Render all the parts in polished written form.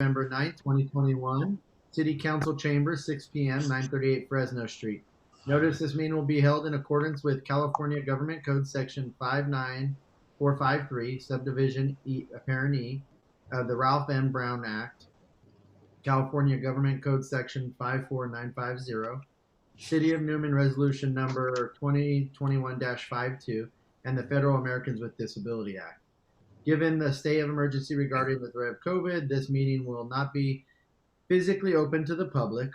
November 9th, 2021, City Council Chambers, 6 p.m., 938 Fresno Street. Notice this meeting will be held in accordance with California Government Code Section 59453, Subdivision E, Apparent E, of the Ralph M. Brown Act, California Government Code Section 54950, City of Newman Resolution Number 2021-52, and the Federal Americans with Disability Act. Given the state of emergency regarding the threat of COVID, this meeting will not be physically open to the public.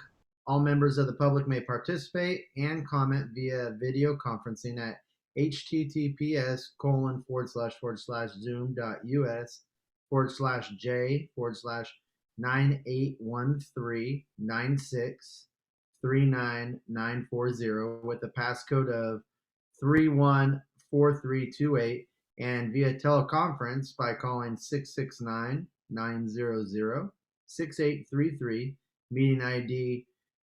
All members of the public may participate and comment via video conferencing at https://zoom.us/j/9813963990 with the passcode of 314328 and via teleconference by calling 669-900-6833, meeting ID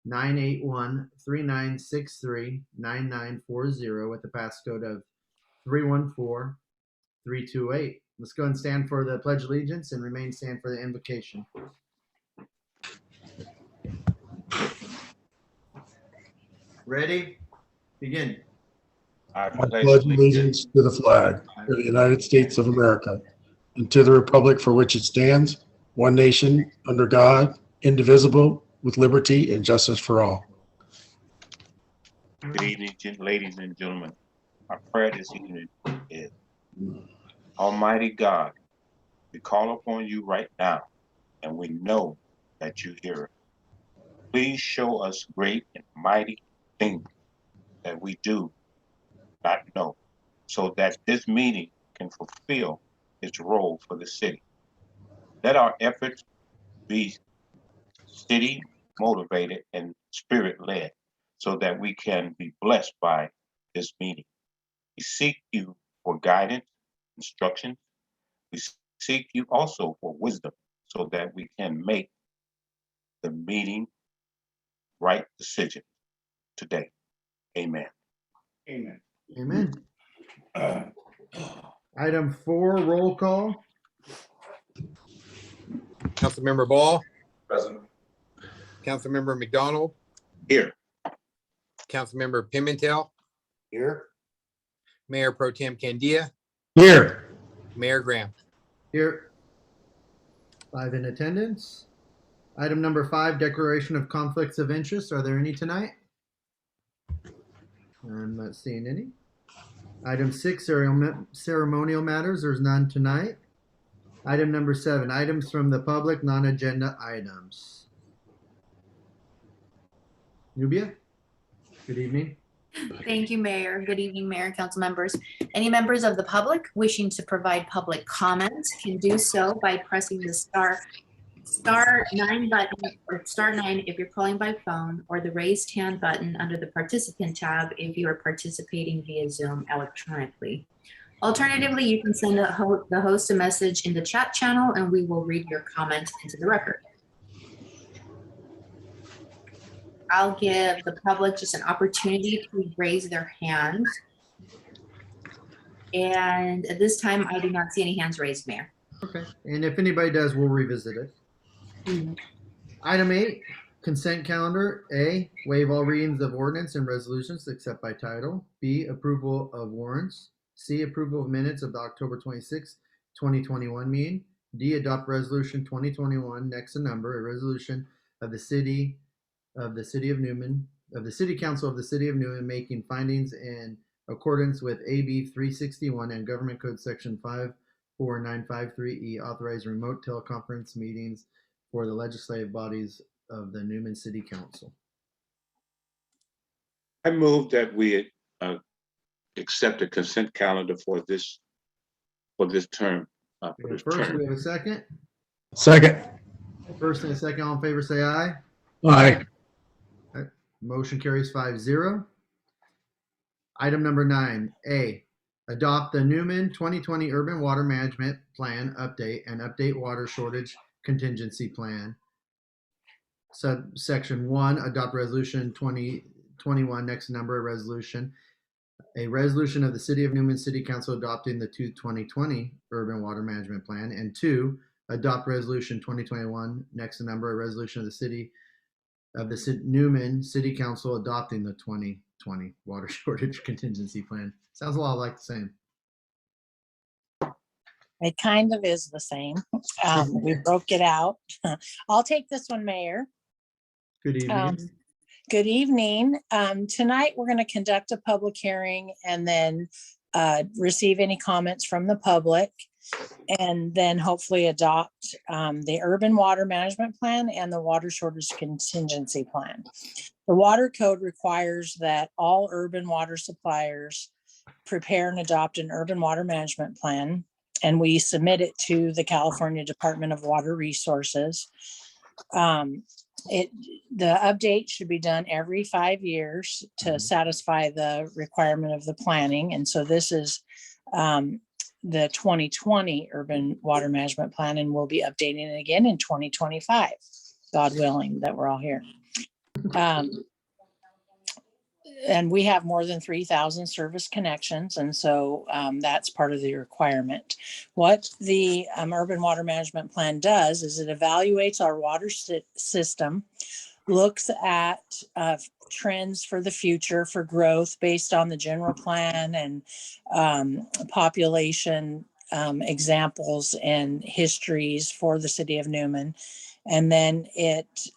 981-3963-9940 with the passcode of 314328. Let's go and stand for the Pledge of Allegiance and remain stand for the invocation. Ready? Begin. I pledge allegiance to the flag of the United States of America and to the republic for which it stands, one nation, under God, indivisible, with liberty and justice for all. Good evening, ladies and gentlemen. Our prayer this evening is, Almighty God, we call upon you right now, and we know that you hear us. Please show us great and mighty things that we do not know, so that this meeting can fulfill its role for the city. Let our efforts be city motivated and spirit led, so that we can be blessed by this meeting. We seek you for guidance, instructions. We seek you also for wisdom, so that we can make the meeting right decision today. Amen. Amen. Amen. Item 4, roll call. Councilmember Ball, Present. Councilmember McDonald, Here. Councilmember Pimentel, Here. Mayor Pro Tem Candia, Here. Mayor Graham. Here. 5 in attendance. Item number 5, declaration of conflicts of interest. Are there any tonight? I'm not seeing any. Item 6, ceremonial matters. There's none tonight. Item number 7, items from the public, non-agenda items. Nubia, good evening. Thank you, Mayor. Good evening, Mayor and council members. Any members of the public wishing to provide public comments can do so by pressing the star 9 button, or star 9 if you're calling by phone, or the raised hand button under the participant tab if you are participating via Zoom electronically. Alternatively, you can send the host a message in the chat channel and we will read your comment into the record. I'll give the public just an opportunity to raise their hand. And at this time, I do not see any hands raised, Mayor. Okay, and if anybody does, we'll revisit it. Item 8, consent calendar. A, waive all readings of ordinance and resolutions except by title. B, approval of warrants. C, approval of minutes of the October 26, 2021 meeting. D, adopt resolution 2021, next in number, a resolution of the City of Newman, of the City Council of the City of Newman, making findings in accordance with AB 361 and Government Code Section 54953E, authorizing remote teleconference meetings for the legislative bodies of the Newman City Council. I move that we accept the consent calendar for this term. First, we have a second. Second. First and a second, all in favor, say aye. Aye. Okay. Motion carries 5-0. Item number 9, A, adopt the Newman 2020 Urban Water Management Plan update and update water shortage contingency plan. Subsection 1, adopt resolution 2021, next number, a resolution of the City of Newman City Council adopting the 2020 Urban Water Management Plan, and 2, adopt resolution 2021, next in number, a resolution of the Newman City Council adopting the 2020 water shortage contingency plan. Sounds a lot like the same. It kind of is the same. We broke it out. I'll take this one, Mayor. Good evening. Good evening. Tonight, we're going to conduct a public hearing and then receive any comments from the public, and then hopefully adopt the urban water management plan and the water shortage contingency plan. The water code requires that all urban water suppliers prepare and adopt an urban water management plan, and we submit it to the California Department of Water Resources. The update should be done every 5 years to satisfy the requirement of the planning. And so this is the 2020 urban water management plan, and we'll be updating it again in 2025, God willing that we're all here. And we have more than 3,000 service connections. And so that's part of the requirement. What the urban water management plan does is it evaluates our water system, looks at trends for the future for growth based on the general plan and population examples and histories for the city of Newman. And then it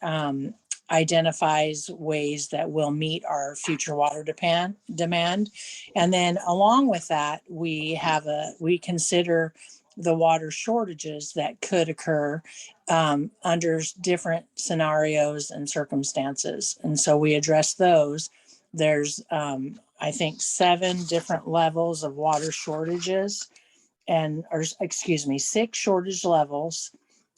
identifies ways that will meet our future water demand. And then along with that, we consider the water shortages that could occur under different scenarios and circumstances. And so we address those. There's, I think, 7 different levels of water shortages or 6 shortage levels.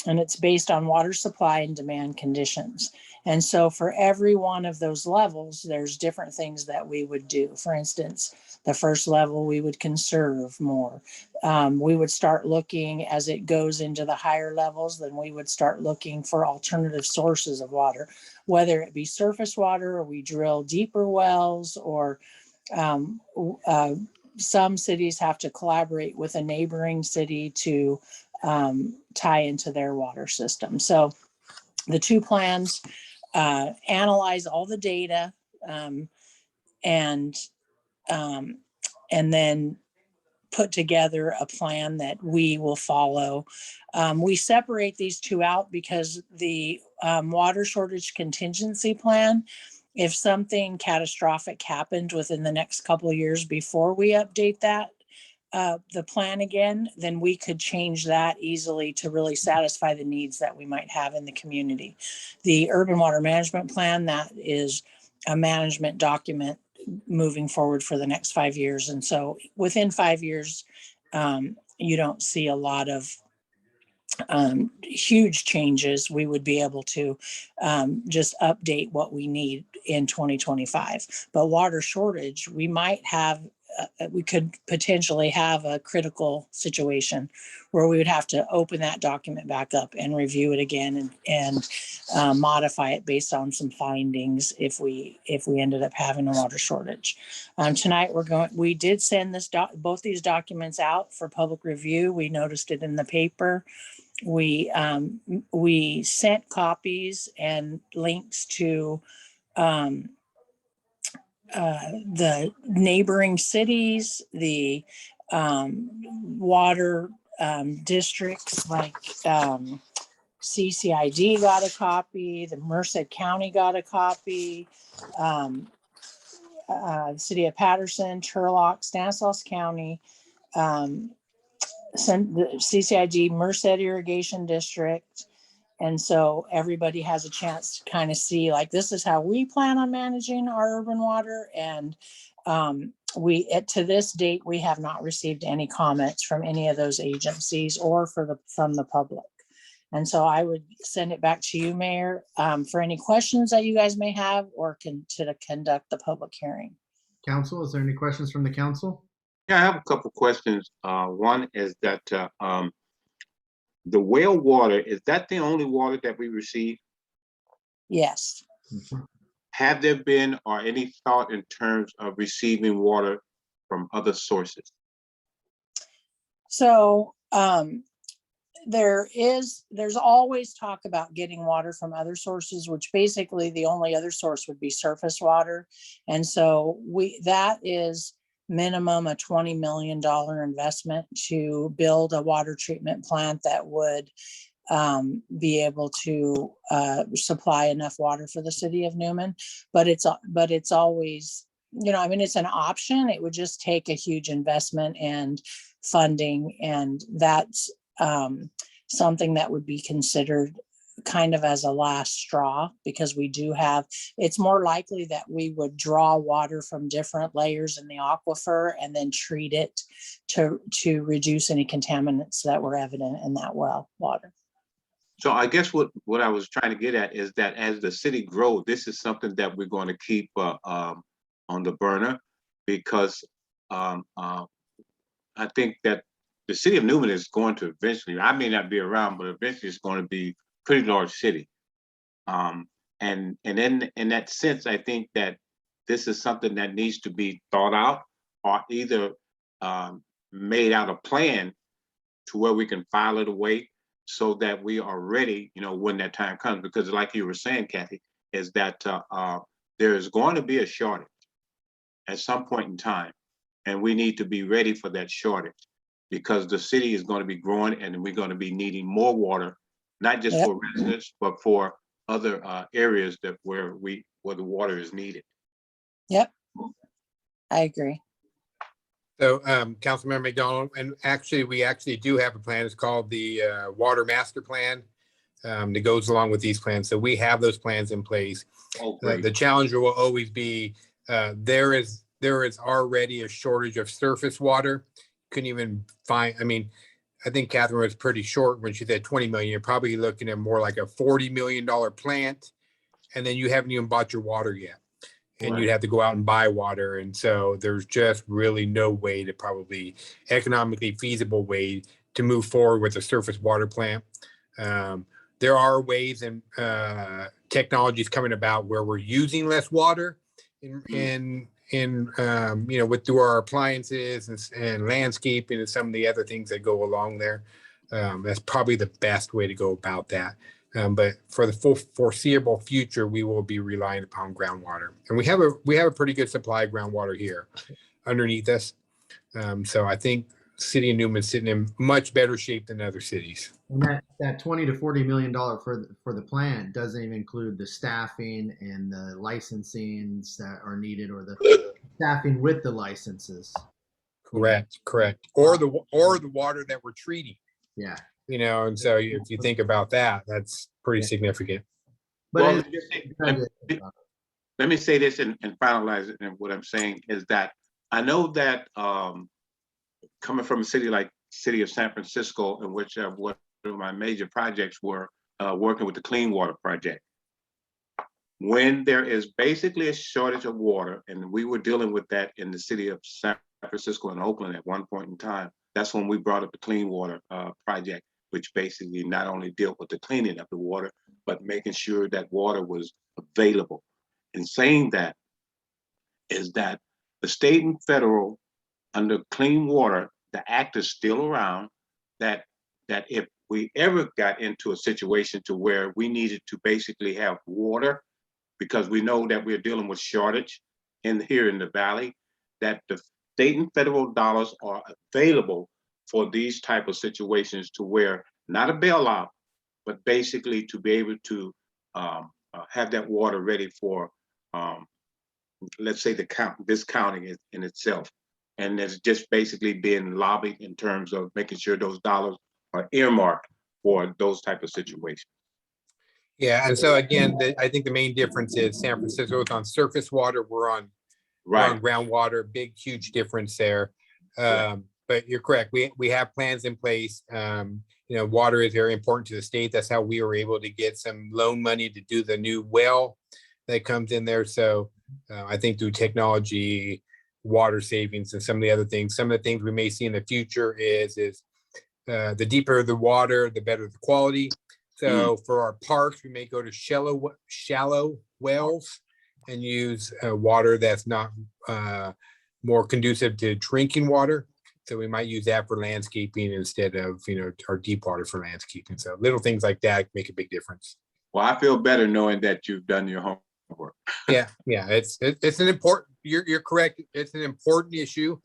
And it's based on water supply and demand conditions. And so for every one of those levels, there's different things that we would do. For instance, the first level, we would conserve more. We would start looking as it goes into the higher levels, then we would start looking for alternative sources of water, whether it be surface water or we drill deeper wells, or some cities have to collaborate with a neighboring city to tie into their water system. So the 2 plans analyze all the data and then put together a plan that we will follow. We separate these 2 out because the water shortage contingency plan, if something catastrophic happened within the next couple of years before we update that, the plan again, then we could change that easily to really satisfy the needs that we might have in the community. The urban water management plan, that is a management document moving forward for the next 5 years. And so within 5 years, you don't see a lot of huge changes. We would be able to just update what we need in 2025. But water shortage, we could potentially have a critical situation where we would have to open that document back up and review it again and modify it based on some findings if we ended up having a water shortage. Tonight we did send both these documents out for public review. We noticed it in the paper. We sent copies and links to the neighboring cities, the water districts like CCID got a copy, the Merced County got a copy, the city of Patterson, Turlock, Stanislaus County, sent the CCID Merced Irrigation District. And so everybody has a chance to kind of see, like, this is how we plan on managing our urban water. And to this date, we have not received any comments from any of those agencies or from the public. And so I would send it back to you, Mayor, for any questions that you guys may have, or to conduct the public hearing. Council, is there any questions from the council? Yeah, I have a couple questions. One is that the well water, is that the only water that we receive? Yes. Have there been or any thought in terms of receiving water from other sources? So there's always talk about getting water from other sources, which basically the only other source would be surface water. And so that is minimum a $20 million investment to build a water treatment plant that would be able to supply enough water for the city of Newman. But it's always, I mean, it's an option. It would just take a huge investment and funding, and that's something that would be considered kind of as a last straw, because it's more likely that we would draw water from different layers in the aquifer and then treat it to reduce any contaminants that were evident in that well water. So I guess what I was trying to get at is that as the city grows, this is something that we're going to keep on the burner, because I think that the city of Newman is going to eventually, I may not be around, but eventually it's going to be a pretty large city. And in that sense, I think that this is something that needs to be thought out, or either made out a plan to where we can file it away, so that we are ready, when that time comes. Because like you were saying, Kathy, is that there is going to be a shortage at some point in time, and we need to be ready for that shortage, because the city is going to be growing and we're going to be needing more water, not just for residents, but for other areas where the water is needed. Yep, I agree. So, Councilmember McDonald, and we actually do have a plan. It's called the Water Master Plan that goes along with these plans. So we have those plans in place. Oh, great. The challenge will always be there is already a shortage of surface water. Couldn't even find. I mean, I think Catherine was pretty short when she said 20 million. You're probably looking at more like a $40 million plant, and then you haven't even bought your water yet. And Right. You'd have to go out and buy water. And so there's just really no way to probably economically feasible way to move forward with a surface water plant. There are ways and technologies coming about where we're using less water through our appliances and landscaping and some of the other things that go along there. That's probably the best way to go about that. But for the full foreseeable future, we will be relying upon groundwater, and we have a pretty good supply of groundwater here underneath us. So I think City of Newman is sitting in much better shape than other cities. And that $20 to $40 million for the plant doesn't even include the staffing and the licensings that are needed, or the staffing with the licenses. Correct. Or the water that we're treating. Yeah. And so if you think about that, that's pretty significant. But Well, let me say this and finalize it. And what I'm saying is that I know that coming from a city like City of San Francisco, in which one of my major projects were working with the Clean Water Project. When there is basically a shortage of water, and we were dealing with that in the city of San Francisco and Oakland at one point in time, that's when we brought up the Clean Water Project, which basically not only dealt with the cleaning of the water, but making sure that water was available. And saying that is that the state and federal, under clean water, the act is still around, that if we ever got into a situation to where we needed to basically have water, because we know that we're dealing with shortage here in the valley, that the state and federal dollars are available for these type of situations, to where not a bailout, but basically to be able to have that water ready for, let's say, this county in itself. And it's just basically being lobbied in terms of making sure those dollars are earmarked for those type of situations. Yeah, and so again, I think the main difference is San Francisco is on surface water, we're on groundwater. Big, huge difference there. But you're correct. We have plans in place. Water is very important to the state. That's how we were able to get some loan money to do the new well that comes in there. So I think through technology, water savings, and some of the other things, some of the things we may see in the future is the deeper the water, the better the quality. So for our parks, we may go to shallow wells and use water that's not more conducive to drinking water. So we might use that for landscaping instead of, our deep water for landscaping. So little things like that make a big difference. Well, I feel better knowing that you've done your homework. Yeah, it's an important, you're correct. It's an important issue,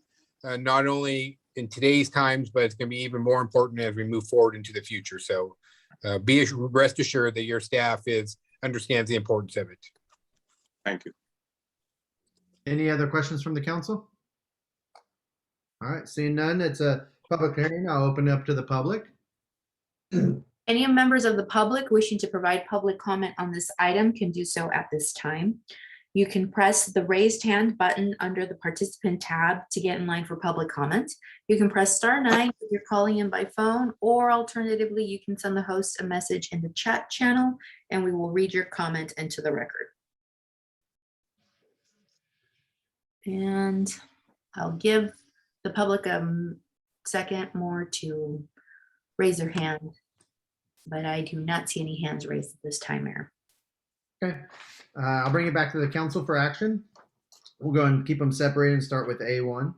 not only in today's times, but it's going to be even more important as we move forward into the future. So rest assured that your staff understands the importance of it. Thank you. Any other questions from the council? All right, seeing none, it's a public hearing. I'll open it up to the public. Any members of the public wishing to provide public comment on this item can do so at this time. You can press the raised hand button under the participant tab to get in line for public comment. You can press *9 if you're calling in by phone, or alternatively, you can send the host a message in the chat channel and we will read your comment into the record. And I'll give the public a second more to raise their hand, but I do not see any hands raised at this time, Mayor. Okay, I'll bring it back to the council for action. We'll go and keep them separated and start with A1.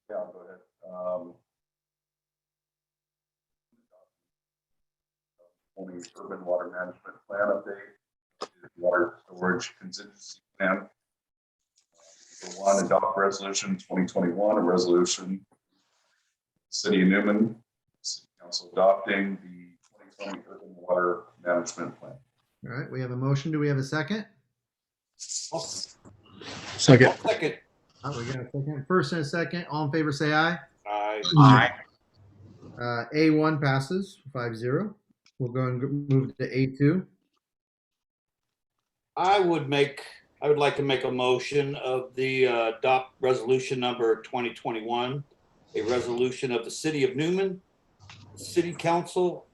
Yeah, I'll go ahead. Only urban water management plan update, water storage contingency plan. For one, adopt resolution 2021, a resolution, City of Newman, City Council adopting the 2020 urban water management plan. All right, we have a motion. Do we have a second? Second. Second. We got a second. First and a second. All in favor, say aye. Aye. A1 passes 5-0. We'll go and move to A2. I would like to make a motion of the adopt resolution number 2021, a resolution of the City of Newman, City Council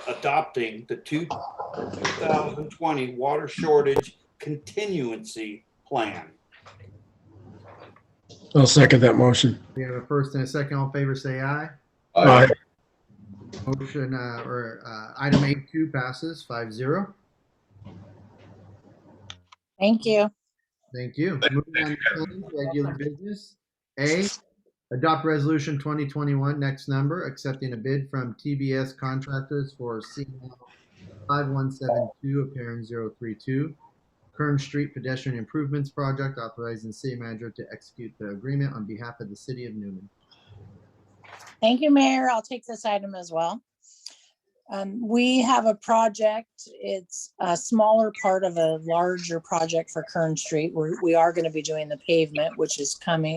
adopting the 2020 water shortage contingency plan. I'll second that motion. We have a first and a second. All in favor, say aye. Aye. Motion item A2 passes 5-0. Thank you. Thank you. Moving on to regular business. A, adopt resolution 2021, next number, accepting a bid from TBS Contractors for CML 5172 apparent 032, Kern Street Pedestrian Improvements Project, authorizing the city manager to execute the agreement on behalf of the City of Newman. Thank you, Mayor. I'll take this item as well. We have a project. It's a smaller part of a larger project for Kern Street. We are going to be doing the pavement, which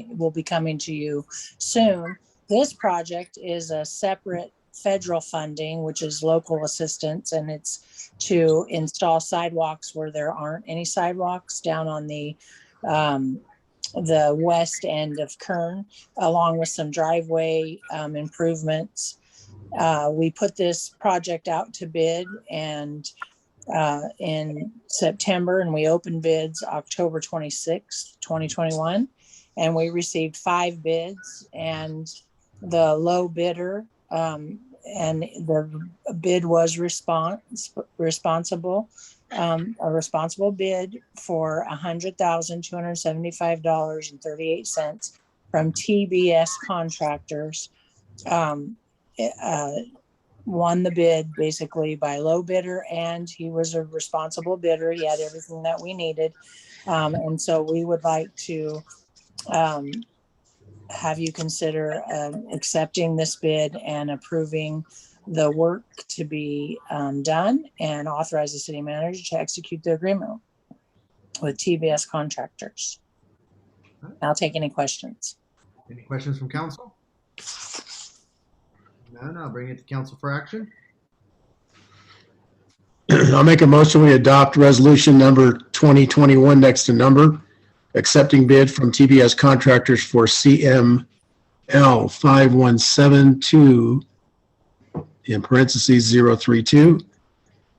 will be coming to you soon. This project is a separate federal funding, which is local assistance, and it's to install sidewalks where there aren't any sidewalks down on the west end of Kern, along with some driveway improvements. We put this project out to bid and in September, and we opened bids October 26th, 2021, and we received 5 bids, and the low bidder and the bid was a responsible bid for $100,275.38 from TBS Contractors. Won the bid basically by low bidder, and he was a responsible bidder. He had everything that we needed. And so we would like to have you consider accepting this bid and approving the work to be done, and authorize the city manager to execute the agreement with TBS Contractors. I'll take any questions. Any questions from council? None. I'll bring it to council for action. I'll make a motion we adopt resolution number 2021, next to number, accepting bid from TBS Contractors for CML 5172 in parentheses 032,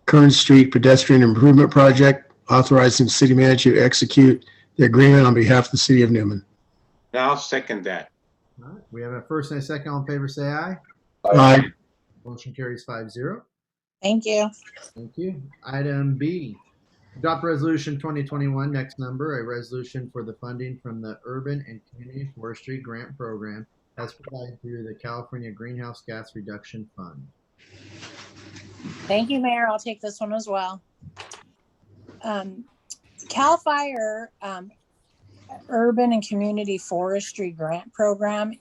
Kern Street Pedestrian Improvement Project, authorizing city manager to execute the agreement on behalf of the City of Newman. Now I'll second that. All right. We have a first and a second. All in favor, say aye. Aye. Motion carries 5-0. Thank you. Thank you. Item B, Adopt Resolution 2021, next number, a resolution for the funding from the Urban and Community Forestry Grant Program as provided through the California Greenhouse Gas Reduction Fund. Thank you, Mayor. I'll take this one as well. CAL FIRE Urban and Community Forestry Grant Program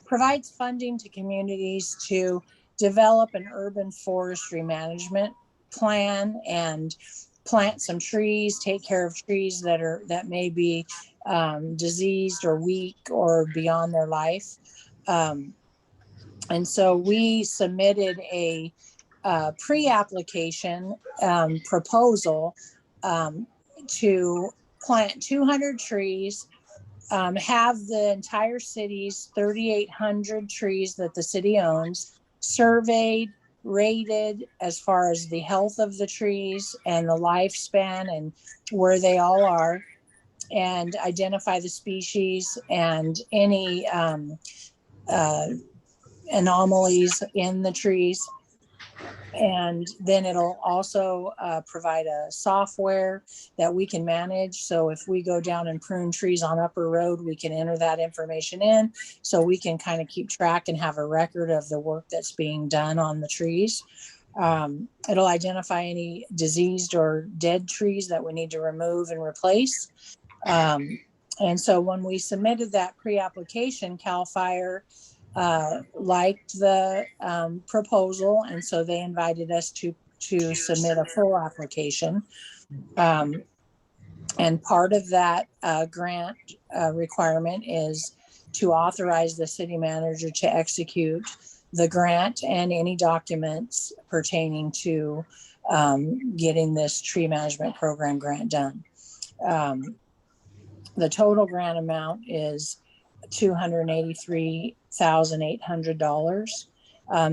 provides funding to communities to develop an urban forestry management plan and plant some trees, take care of trees that may be diseased or weak or beyond their life. And so we submitted a pre-application proposal to plant 200 trees, have the entire city's 3,800 trees that the city owns surveyed, rated as far as the health of the trees and the lifespan and where they all are, and identify the species and any anomalies in the trees. And then it'll also provide a software that we can manage. So if we go down and prune trees on Upper Road, we can enter that information in so we can kind of keep track and have a record of the work that's being done on the trees. It'll identify any diseased or dead trees that we need to remove and replace. And so when we submitted that pre-application, CAL FIRE liked the proposal, and so they invited us to submit a full application. And part of that grant requirement is to authorize the city manager to execute the grant and any documents pertaining to getting this tree management program grant done. The total grant amount is $283,800.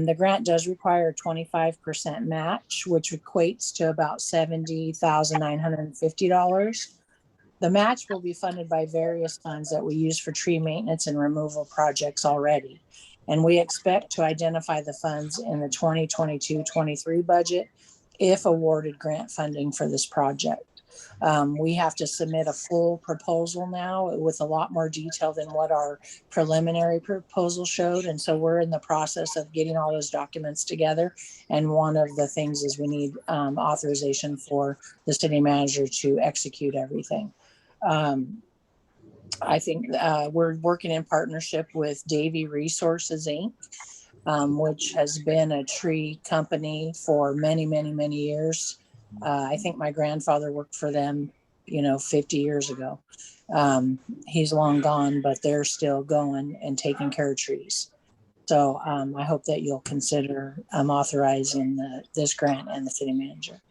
The grant does require a 25% match, which equates to about $70,950. The match will be funded by various funds that we use for tree maintenance and removal projects already. And we expect to identify the funds in the 2022-23 budget if awarded grant funding for this project. We have to submit a full proposal now with a lot more detail than what our preliminary proposal showed. And so we're in the process of getting all those documents together. And one of the things is we need authorization for the city manager to execute everything. I think we're working in partnership with Davy Resources, Inc., which has been a tree company for many, many, many years. I think my grandfather worked for them, 50 years ago. He's long gone, but they're still going and taking care of trees. So I hope that you'll consider authorizing this grant and the city manager.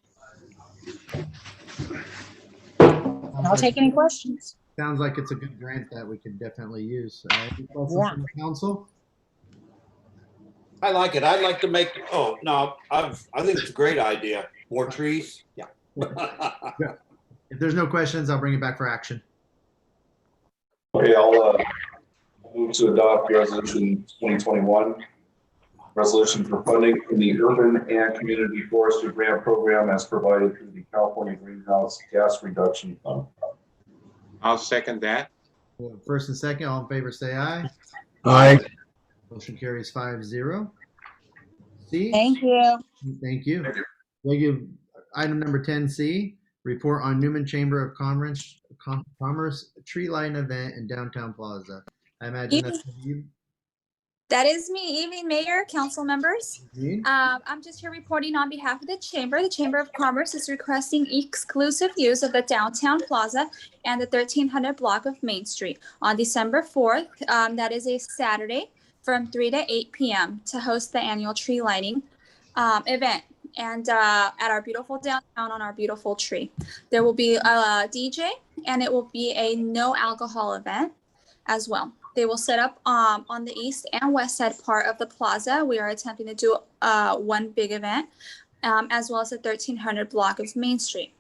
I'll take any questions. Sounds like it's a good grant that we could definitely use. Any questions from the council? I like it. I'd like to make, I think it's a great idea. More trees. Yeah. If there's no questions, I'll bring it back for action. Okay, I'll move to adopt resolution 2021, resolution for funding in the Urban and Community Forestry Grant Program as provided through the California Greenhouse Gas Reduction Fund. I'll second that. First and second, all in favor say aye. Aye. Motion carries 5-0. C. Thank you. Thank you. Item number 10C, report on Newman Chamber of Commerce tree line event in downtown Plaza. I imagine that's you. That is me. Evening, Mayor, council members. I'm just here reporting on behalf of the Chamber. The Chamber of Commerce is requesting exclusive use of the downtown plaza and the 1300 block of Main Street on December 4th. That is a Saturday from 3 to 8 p.m. to host the annual tree lighting event. And at our beautiful downtown on our beautiful tree. There will be a DJ and it will be a no alcohol event as well. They will set up on the east and west side part of the plaza. We are attempting to do one big event as well as the 1300 block of Main Street.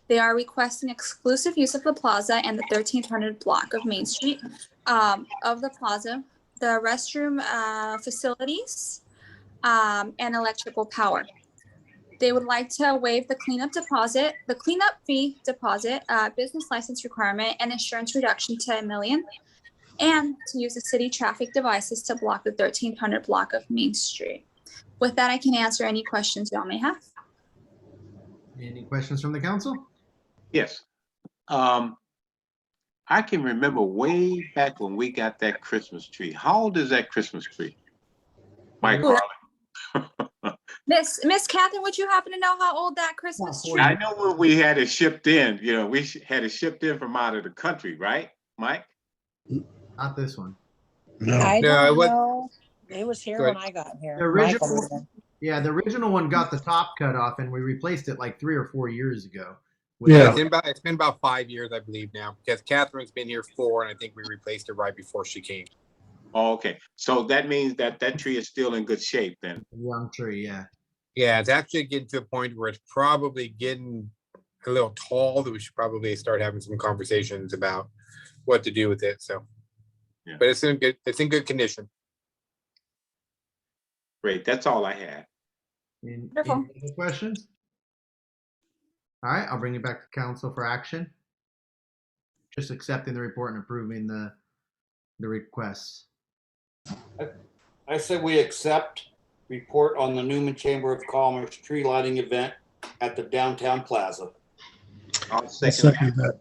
They are requesting exclusive use of the plaza and the 1300 block of Main Street of the plaza, the restroom facilities and electrical power. They would like to waive the cleanup fee deposit, business license requirement, and insurance reduction to $1 million, and to use the city traffic devices to block the 1300 block of Main Street. With that, I can answer any questions y'all may have. Any questions from the council? Yes. I can remember way back when we got that Christmas tree. How old is that Christmas tree? Mike Ooh, Harley. Miss Catherine, would you happen to know how old that Christmas tree? I know when we had it shipped in, we had it shipped in from out of the country, right, Mike? Not this one. No. I No, don't it was- know. It was here Go when ahead. I got here. The original, Michael. yeah, the original one got the top cut off, and we replaced it like 3 or 4 years ago. Yeah. It's been about 5 years, I believe now, because Catherine's been here 4, and I think we replaced it right before she came. Oh, okay. So that means that tree is still in good shape then. Young tree, yeah. Yeah, it's actually getting to a point where it's probably getting a little tall that we should probably start having some conversations about what to do with it. So, Yeah. But it's in good condition. Great. That's all I had. Wonderful. Any other questions? All right, I'll bring you back to council for action. Just accepting the report and approving the requests. I say we accept report on the Newman Chamber of Commerce tree lighting event at the downtown plaza. I'll I'll second second that.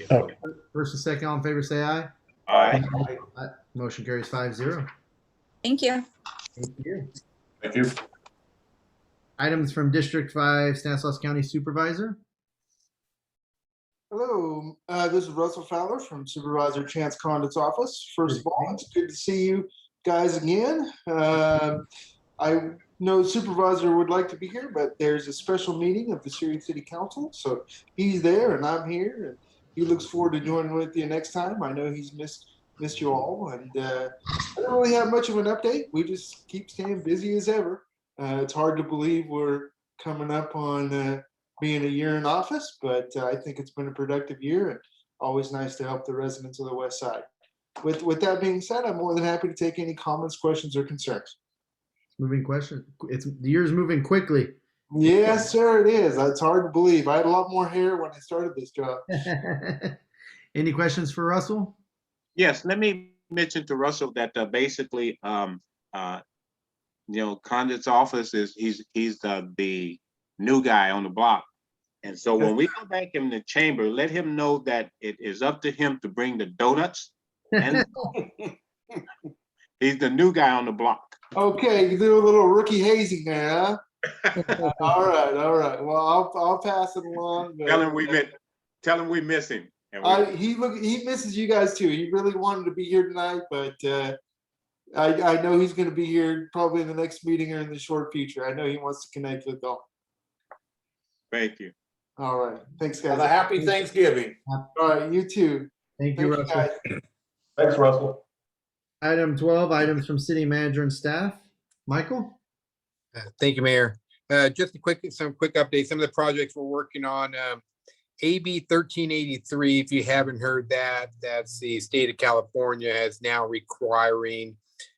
that. Oh. First and second, all in favor, say aye. All right. Aye. Motion carries 5-0. Thank you. Thank you. Thank you. Items from District 5, Stanislaus County Supervisor. Hello, this is Russell Fowler from Supervisor Chance Condit's office. First of all, it's good to see you guys again. I know Supervisor would like to be here, but there's a special meeting of the Sirius City Council, so he's there and I'm here, and he looks forward to joining with you next time. I know he's missed you all, and I don't really have much of an update. We just keep staying busy as ever. It's hard to believe we're coming up on being a year in office, but I think it's been a productive year and always nice to help the residents of the West Side. With that being said, I'm more than happy to take any comments, questions, or concerns. Moving question. The year's moving quickly. Yes, sir, it is. It's hard to believe. I had a lot more hair when I started this job. Any questions for Russell? Yes, let me mention to Russell that basically, Condit's office is he's the new guy on the block. And so when we go back in the chamber, let him know that it is up to him to bring the donuts. And he's the new guy on the block. Okay, you do a little rookie hazing there, huh? All right. Well, I'll pass it along. But, Tell him we miss him. And he misses you guys too. He really wanted to be here tonight, but I know he's going to be here probably in the next meeting or in the short future. I know he wants to connect with y'all. Thank you. All right. Thanks, guys. Have a happy Thanksgiving. All right. You too. Thank you, Thank you, Russell. guys. Thanks, Russell. Item 12, items from city manager and staff. Michael? Thank you, Mayor. Just some quick updates. Some of the projects we're working on. AB 1383, if you haven't heard that, that's the state of California is now requiring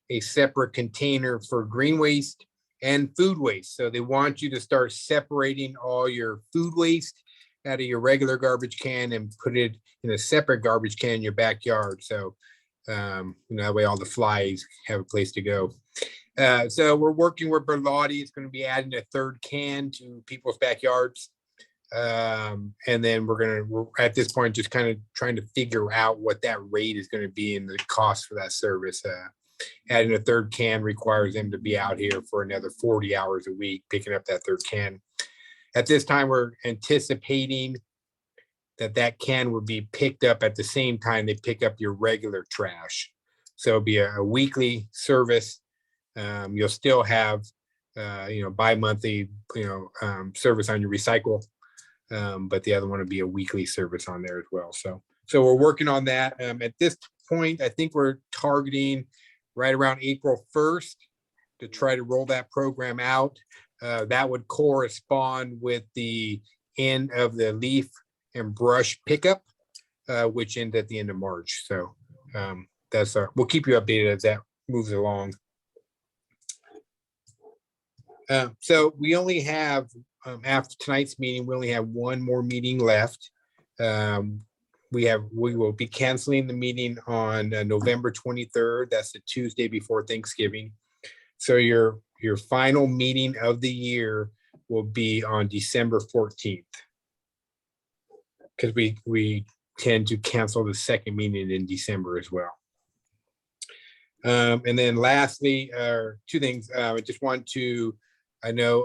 a separate container for green waste and food waste. So they want you to start separating all your food waste out of your regular garbage can and put it in a separate garbage can in your backyard. So that way all the flies have a place to go. So we're working with Berlotti. It's going to be adding a third can to people's backyards. And then we're at this point just kind of trying to figure out what that rate is going to be and the cost for that service. Adding a third can requires them to be out here for another 40 hours a week picking up that third can. At this time, we're anticipating that can will be picked up at the same time they pick up your regular trash. So it'll be a weekly service. You'll still have bi-monthly service on your recycle. But the other one would be a weekly service on there as well. So we're working on that. At this point, I think we're targeting right around April 1st to try to roll that program out. That would correspond with the end of the leaf and brush pickup, which ends at the end of March. So we'll keep you updated as that moves along. So we only have after tonight's meeting, we only have one more meeting left. We will be canceling the meeting on November 23rd. That's the Tuesday before Thanksgiving. So your final meeting of the year will be on December 14th. Because we tend to cancel the second meeting in December as well. And then lastly, two things. I just want to, I know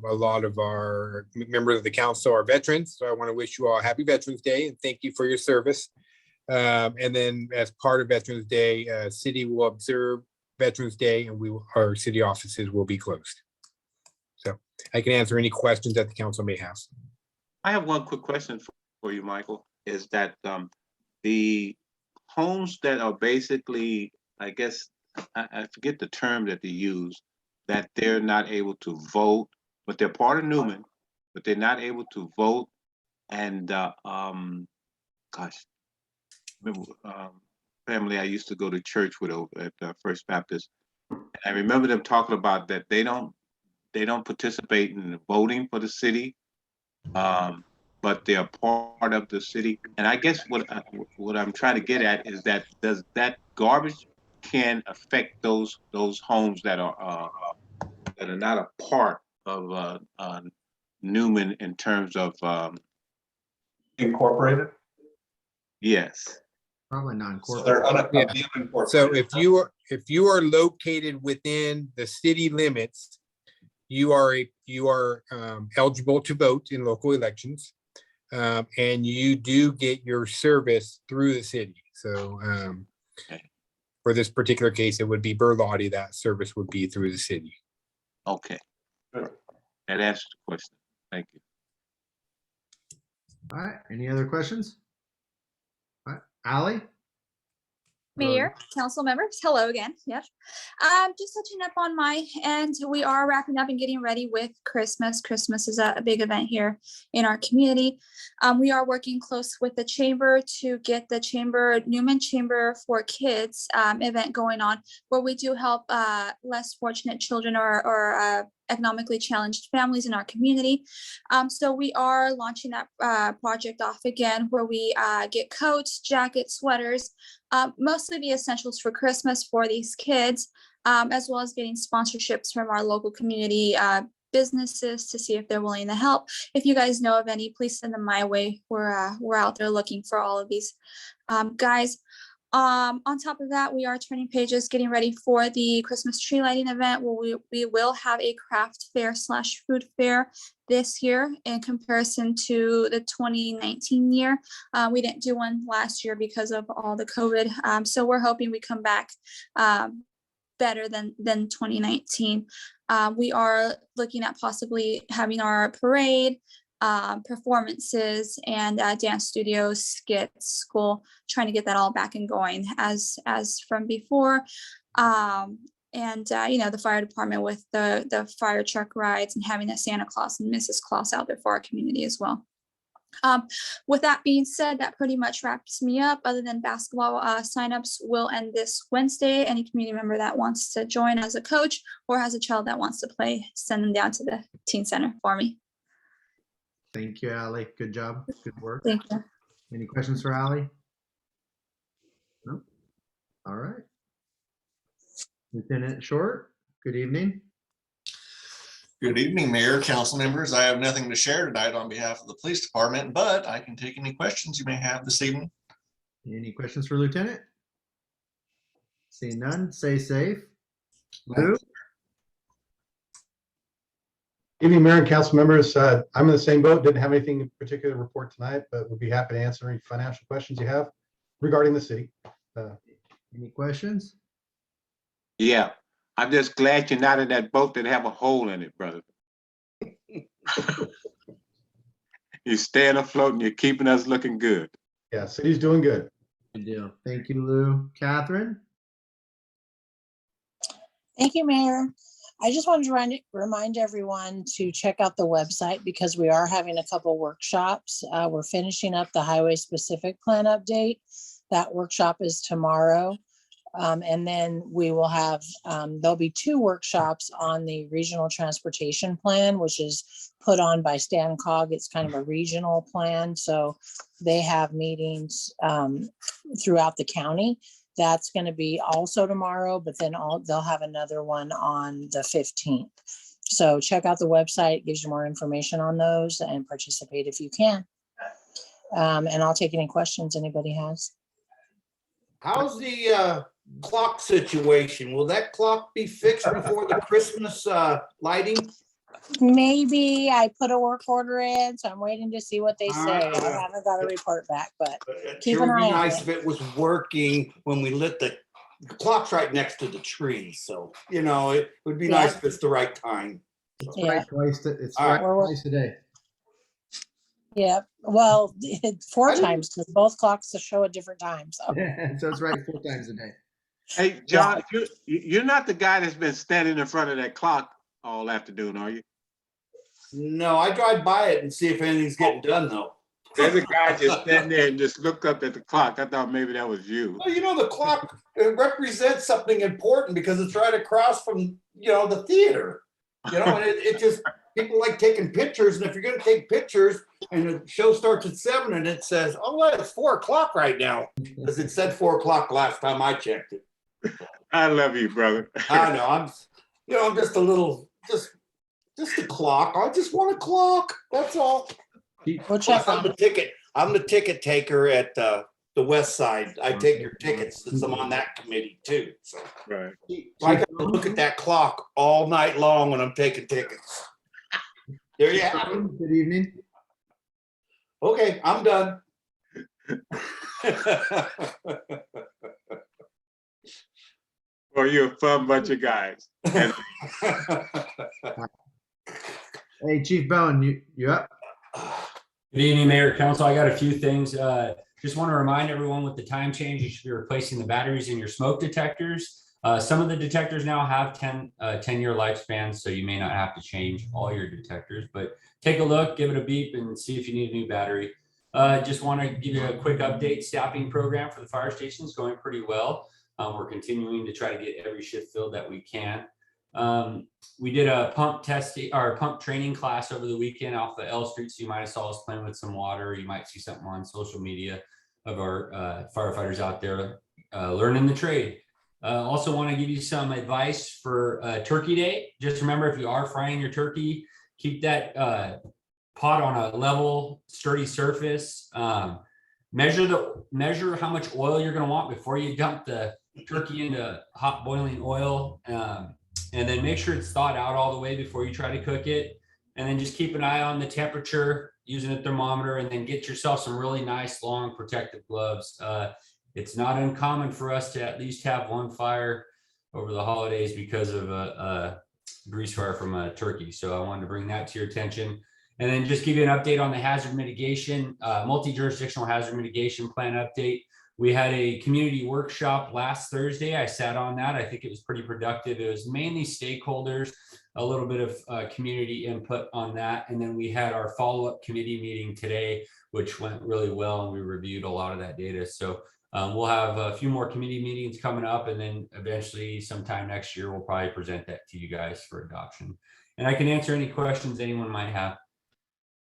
a lot of our members of the council are veterans, so I want to wish you all a happy Veterans Day and thank you for your service. And then as part of Veterans Day, city will observe Veterans Day and our city offices will be closed. So I can answer any questions that the council may have. I have one quick question for you, Michael, is that the homes that are basically, I guess, I forget the term that they use, that they're not able to vote, but they're part of Newman, but they're not able to vote. And gosh, remember family I used to go to church with over at First Baptist. I remember them talking about that they don't participate in the voting for the city, but they're part of the city. And I guess what I'm trying to get at is that does that garbage can affect those homes that are not a part of Newman in terms of Incorporated? yes. Probably not So they're incorporated. unincorporated. So if you are located within the city limits, you are eligible to vote in local elections, and you do get your service through the city. So for this particular case, it would be Berlotti. That service would be through the city. Okay. That answers the question. Thank you. All right. Any other questions? All right. Allie? Mayor, council members, hello again. Yes. Just touching up on my end, we are wrapping up and getting ready with Christmas. Christmas is a big event here in our community. We are working close with the chamber to get the Newman Chamber for Kids event going on, where we do help less fortunate children or economically challenged families in our community. So we are launching that project off again, where we get coats, jackets, sweaters, mostly the essentials for Christmas for these kids, as well as getting sponsorships from our local community businesses to see if they're willing to help. If you guys know of any, please send them my way. We're out there looking for all of these guys. On top of that, we are turning pages, getting ready for the Christmas tree lighting event, where we will have a craft fair / food fair this year in comparison to the 2019 year. We didn't do one last year because of all the COVID. So we're hoping we come back better than 2019. We are looking at possibly having our parade, performances, and dance studios, skits, school, trying to get that all back and going as from before. The fire department with the fire truck rides and having a Santa Claus and Mrs. Claus out there for our community as well. With that being said, that pretty much wraps me up. Other than basketball signups will end this Wednesday. Any community member that wants to join as a coach or has a child that wants to play, send them down to the teen center for me. Thank you, Allie. Good job. Good work. Thank you. Any questions for Allie? No? All right. Lieutenant Short, good evening. Good evening, Mayor, council members. I have nothing to share tonight on behalf of the police department, but I can take any questions you may have this evening. Any questions for Lieutenant? Seeing none, stay safe. Lou? Evening, Mayor and council members. I'm in the same boat. Didn't have anything in particular to report tonight, but would be happy to answer any financial questions you have regarding the city. Any questions? Yeah. I'm just glad you're not in that boat that have a hole in it, brother. You're staying afloat and you're keeping us looking good. Yeah, city's doing good. Good deal. Thank you, Lou. Catherine? Thank you, Mayor. I just wanted to remind everyone to check out the website because we are having a couple workshops. We're finishing up the highway specific plan update. That workshop is tomorrow. And then we will have, there'll be 2 workshops on the regional transportation plan, which is put on by Stan Cog. It's kind of a regional plan. So they have meetings throughout the county. That's going to be also tomorrow, but then they'll have another one on the 15th. So check out the website, it gives you more information on those, and participate if you can. And I'll take any questions anybody has. How's the clock situation? Will that clock be fixed before the Christmas lighting? Maybe. I put a work order in, so I'm waiting to see what they say. I haven't got a report back, but keep Sure an would be eye on nice it. if it was working when we lit the clock's right next to the tree. So, you know, it would be nice if it's the right time. It's Yeah. right twice. It's All right right. twice a day. Yeah, well, 4 times, because both clocks show at different times. So. So it's right 4 times a day. Hey, John, you're not the guy that's been standing in front of that clock all afternoon, are you? No, I drive by it and see if anything's getting done though. There's a guy just standing there and just looked up at the clock. I thought maybe that was you. Well, you know, the clock represents something important because it's right across from, you know, the theater. You know, and it just, people like taking pictures. And if you're going to take pictures and the show starts at 7 and it says, oh, well, it's 4 o'clock right now. Because it said 4 o'clock last time I checked it. I love you, brother. I know. I'm just a little, just a clock. I just want a clock. That's all. We'll check I'm on the it. ticket. I'm the ticket taker at the west side. I take your tickets since I'm on that committee too. So Right. I got to look at that clock all night long when I'm taking tickets. There you have it. Good evening. Okay, I'm done. Well, you're a fun bunch of guys. And Hey, Chief Bowen, you up? Good evening, Mayor, Council. I got a few things. Just want to remind everyone with the time change, you should be replacing the batteries in your smoke detectors. Some of the detectors now have 10-year lifespans, so you may not have to change all your detectors, but take a look, give it a beep, and see if you need a new battery. Just want to give you a quick update. Staffing program for the fire station is going pretty well. We're continuing to try to get every shift filled that we can. We did a pump testing or pump training class over the weekend off of L Street. So you might have saw us playing with some water. You might see something on social media of our firefighters out there learning the trade. Also want to give you some advice for Turkey Day. Just remember, if you are frying your turkey, keep that pot on a level, sturdy surface. Measure how much oil you're going to want before you dump the turkey into hot boiling oil. And then make sure it's thawed out all the way before you try to cook it. And then just keep an eye on the temperature using a thermometer, and then get yourself some really nice long protective gloves. It's not uncommon for us to at least have one fire over the holidays because of a grease fire from a turkey. So I wanted to bring that to your attention. And then just give you an update on the hazard mitigation, multi-jurisdictional hazard mitigation plan update. We had a community workshop last Thursday. I sat on that. I think it was pretty productive. It was mainly stakeholders, a little bit of community input on that. And then we had our follow-up committee meeting today, which went really well. And we reviewed a lot of that data. So we'll have a few more committee meetings coming up. And then eventually sometime next year, we'll probably present that to you guys for adoption. And I can answer any questions anyone might have.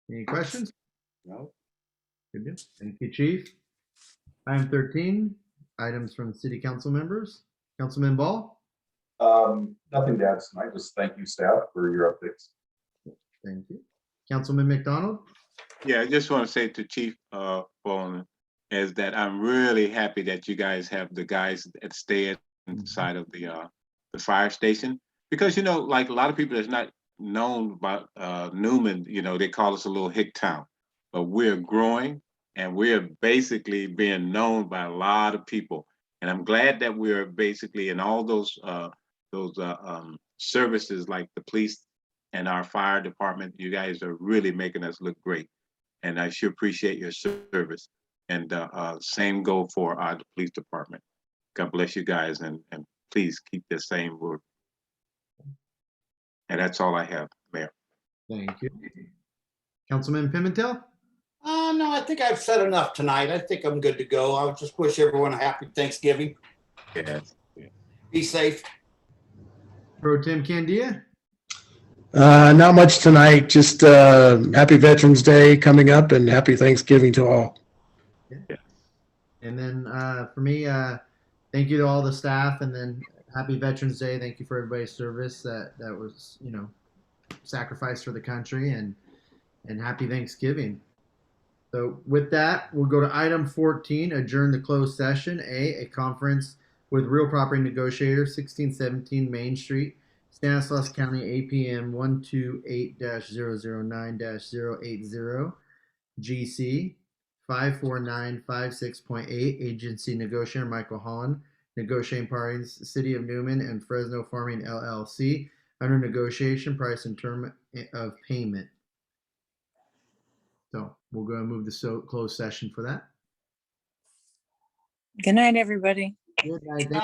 Any questions? No. Good deal. Thank you, Chief. Item 13, items from city council members. Councilman Ball. Nothing to add tonight. Just thank you, staff, for your updates. Thank you. Councilman McDonald. yeah, I just want to say to Chief Bowen is that I'm really happy that you guys have the guys that stay inside of the fire station, because, you know, like a lot of people that's not known about Newman, you know, they call us a little hick town, but we're growing. And we're basically being known by a lot of people. And I'm glad that we're basically in all those services like the police and our fire department. You guys are really making us look great. And I sure appreciate your service. And same go for the police department. God bless you guys, and please keep the same work. And that's all I have, Mayor. Thank you. Councilman Pimentel. No, I think I've said enough tonight. I think I'm good to go. I'll just wish everyone a happy Thanksgiving. Yes. Be safe. Pro Tem Candia? Not much tonight, just happy Veterans Day coming up and happy Thanksgiving to all. And then for me, thank you to all the staff, and then happy Veterans Day. Thank you for everybody's service that was, sacrificed for the country, and happy Thanksgiving. So with that, we'll go to item 14, adjourn the closed session. A conference with real property negotiator, 1617 Main Street, Stanislaus County, APM 128-009-080, GC 54956.8, agency negotiator Michael Holland, negotiating parties City of Newman and Fresno Farming LLC, under negotiation, price and term of payment. So we'll go and move the closed session for that. Good night, everybody. Good night.